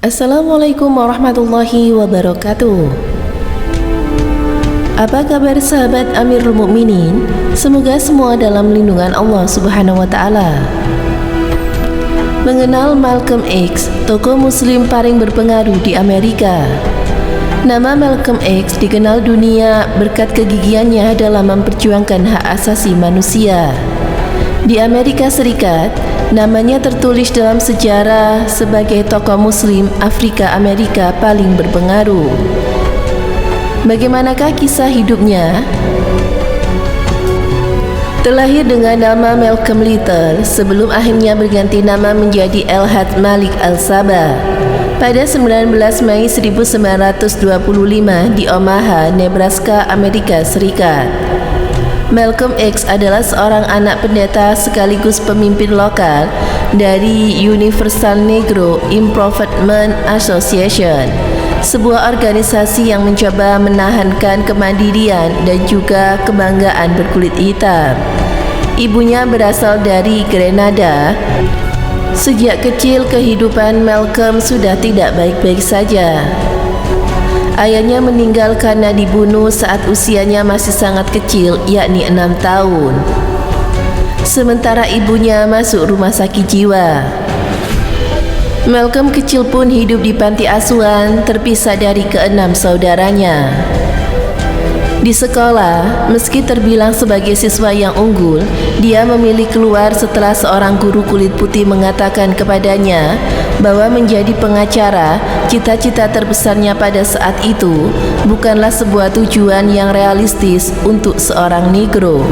Assalamualaikum warahmatullahi wabarakatuh. Apa kabar sahabat Amirul Mukminin? Semoga semua dalam lindungan Allah Subhanahu wa taala. Mengenal Malcolm X, tokoh muslim paling berpengaruh di Amerika. Nama Malcolm X dikenal dunia berkat kegigihannya dalam memperjuangkan hak asasi manusia. Di Amerika Serikat, namanya tertulis dalam sejarah sebagai tokoh muslim Afrika Amerika paling berpengaruh. Bagaimanakah kisah hidupnya? Terlahir dengan nama Malcolm Little sebelum akhirnya berganti nama menjadi El-Had Malik Al-Sabah pada 19 Mei 1925 di Omaha, Nebraska, Amerika Serikat. Malcolm X adalah seorang anak pendeta sekaligus pemimpin lokal dari Universal Negro Improvement Association, sebuah organisasi yang mencoba menahankan kemandirian dan juga kebanggaan berkulit hitam. Ibunya berasal dari Grenada. Sejak kecil kehidupan Malcolm sudah tidak baik-baik saja. Ayahnya meninggal karena dibunuh saat usianya masih sangat kecil, yakni 6 tahun. Sementara ibunya masuk rumah sakit jiwa. Malcolm kecil pun hidup di panti asuhan, terpisah dari keenam saudaranya. Di sekolah, meski terbilang sebagai siswa yang unggul, dia memilih keluar setelah seorang guru kulit putih mengatakan kepadanya bahwa menjadi pengacara, cita-cita terbesarnya pada saat itu, bukanlah sebuah tujuan yang realistis untuk seorang negro.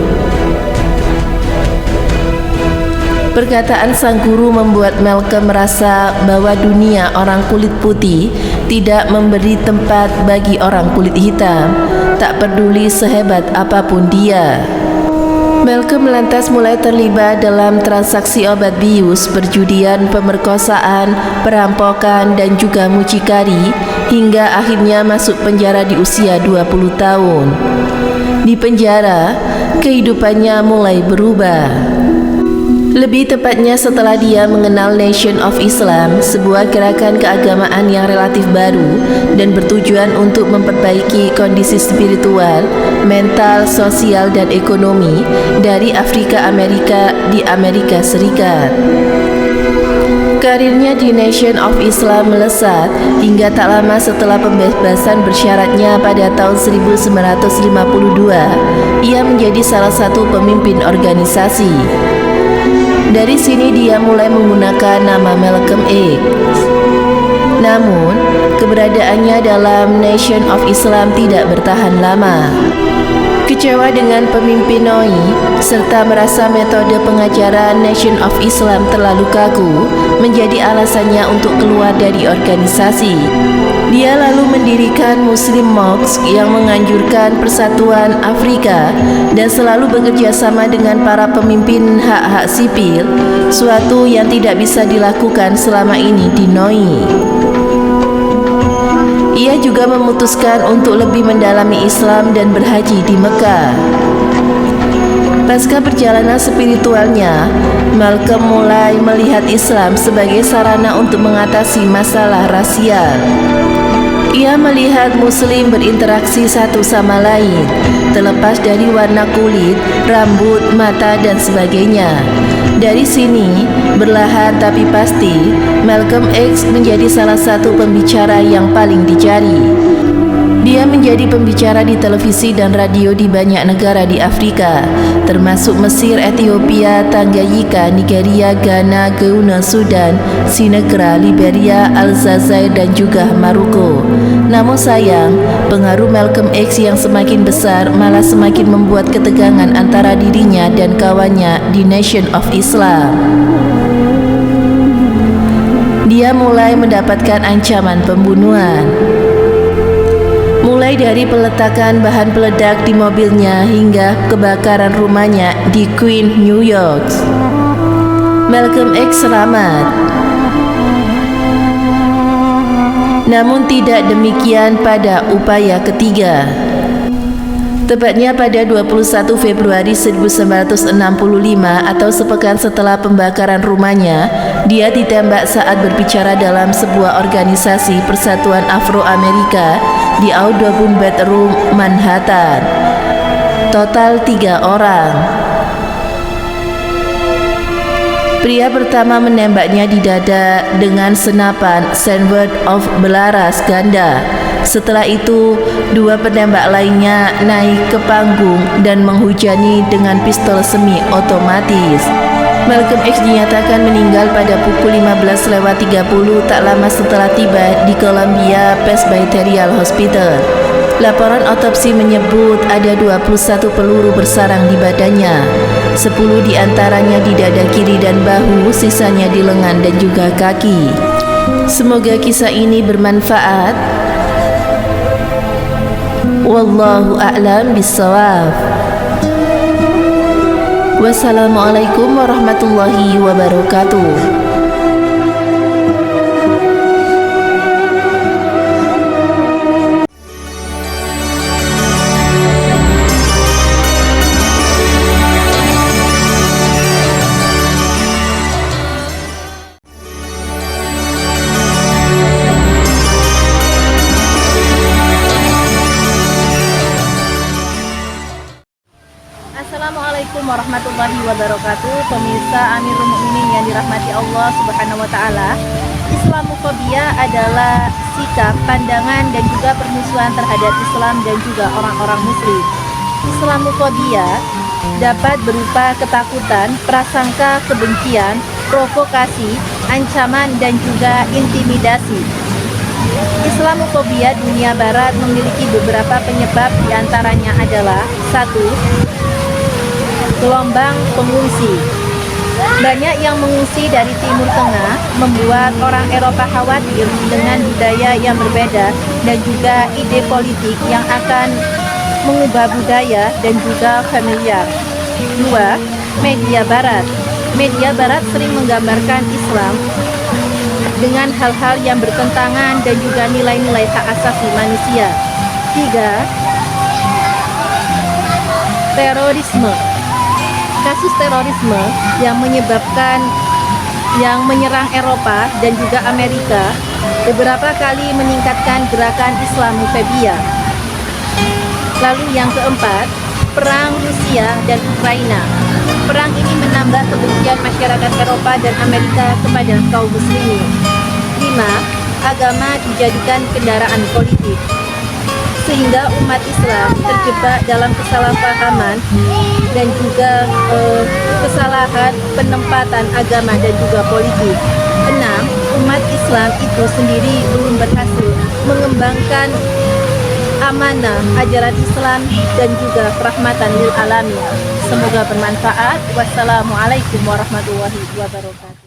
Perkataan sang guru membuat Malcolm merasa bahwa dunia orang kulit putih tidak memberi tempat bagi orang kulit hitam, tak peduli sehebat apapun dia. Malcolm lantas mulai terlibat dalam transaksi obat bius, perjudian, pemerkosaan, perampokan, dan juga mucikari, hingga akhirnya masuk penjara di usia 20 tahun. Di penjara, kehidupannya mulai berubah. Lebih tepatnya setelah dia mengenal Nation of Islam, sebuah gerakan keagamaan yang relatif baru dan bertujuan untuk memperbaiki kondisi spiritual, mental, sosial, dan ekonomi dari Afrika Amerika di Amerika Serikat. Karirnya di Nation of Islam melesat hingga tak lama setelah pembebasan bersyaratnya pada tahun 1952, ia menjadi salah satu pemimpin organisasi. Dari sini dia mulai menggunakan nama Malcolm X. Namun, keberadaannya dalam Nation of Islam tidak bertahan lama. Kecewa dengan pemimpin NOI serta merasa metode pengajaran Nation of Islam terlalu kaku menjadi alasannya untuk keluar dari organisasi. Dia lalu mendirikan Muslim Mosque yang menganjurkan persatuan Afrika dan selalu bekerja sama dengan para pemimpin hak-hak sipil, suatu yang tidak bisa dilakukan selama ini di NOI. Ia juga memutuskan untuk lebih mendalami Islam dan berhaji di Mekah. Pasca perjalanan spiritualnya, Malcolm mulai melihat Islam sebagai sarana untuk mengatasi masalah rasial. Ia melihat Muslim berinteraksi satu sama lain, terlepas dari warna kulit, rambut, mata, dan sebagainya. Dari sini, berlahan tapi pasti, Malcolm X menjadi salah satu pembicara yang paling dicari. Dia menjadi pembicara di televisi dan radio di banyak negara di Afrika, termasuk Mesir, Ethiopia, Tanganyika, Nigeria, Ghana, Guyana, Sudan, Senegal, Liberia, Aljazair, dan juga Maroko. Namun sayang, pengaruh Malcolm X yang semakin besar malah semakin membuat ketegangan antara dirinya dan kawannya di Nation of Islam. Dia mulai mendapatkan ancaman pembunuhan. Mulai dari peletakan bahan peledak di mobilnya hingga kebakaran rumahnya di Queens, New York. Malcolm X selamat. Namun tidak demikian pada upaya ketiga. Tepatnya pada 21 Februari 1965 atau sepekan setelah pembakaran rumahnya, Dia ditembak saat berbicara dalam sebuah organisasi Persatuan Afro-Amerika di Audubon Bedroom, Manhattan. Total 3 orang. Pria pertama menembaknya di dada dengan senapan sandwich of belaras ganda. Setelah itu, 2 penembak lainnya naik ke panggung dan menghujani dengan pistol semi otomatis. Malcolm X dinyatakan meninggal pada pukul 15.30 tak lama setelah tiba di Columbia Presbyterian Hospital. Laporan otopsi menyebut ada 21 peluru bersarang di badannya, 10 diantaranya di dada kiri dan bahu, sisanya di lengan dan juga kaki. Semoga kisah ini bermanfaat. Wallahu a'lam bissawab. Wassalamualaikum warahmatullahi wabarakatuh. Assalamualaikum warahmatullahi wabarakatuh. Pemirsa Amirul Mukminin yang dirahmati Allah Subhanahu wa taala. Islamofobia adalah sikap, pandangan dan juga permusuhan terhadap Islam dan juga orang-orang muslim. Islamofobia dapat berupa ketakutan, prasangka kebencian, provokasi, ancaman dan juga intimidasi. Islamofobia dunia barat memiliki beberapa penyebab, diantaranya adalah 1. Gelombang pengungsi. Banyak yang mengungsi dari Timur Tengah membuat orang Eropa khawatir dengan budaya yang berbeda dan juga ide politik yang akan mengubah budaya dan juga familiar. 2. Media Barat. Media Barat sering menggambarkan Islam dengan hal-hal yang bertentangan dan juga nilai-nilai hak asasi manusia. 3. Terorisme. Kasus terorisme yang menyerang Eropa dan juga Amerika beberapa kali meningkatkan gerakan Islamofobia. Lalu yang keempat, perang Rusia dan Ukraina. Perang ini menambah kebencian masyarakat Eropa dan Amerika kepada kaum muslimin. 5. Agama dijadikan kendaraan politik, sehingga umat Islam terjebak dalam kesalahpahaman dan juga kesalahan penempatan agama dan juga politik. 6. Umat Islam itu sendiri belum berhasil mengembangkan amanah ajaran Islam dan juga rahmatan lil alamin. Semoga bermanfaat. Wassalamualaikum warahmatullahi wabarakatuh.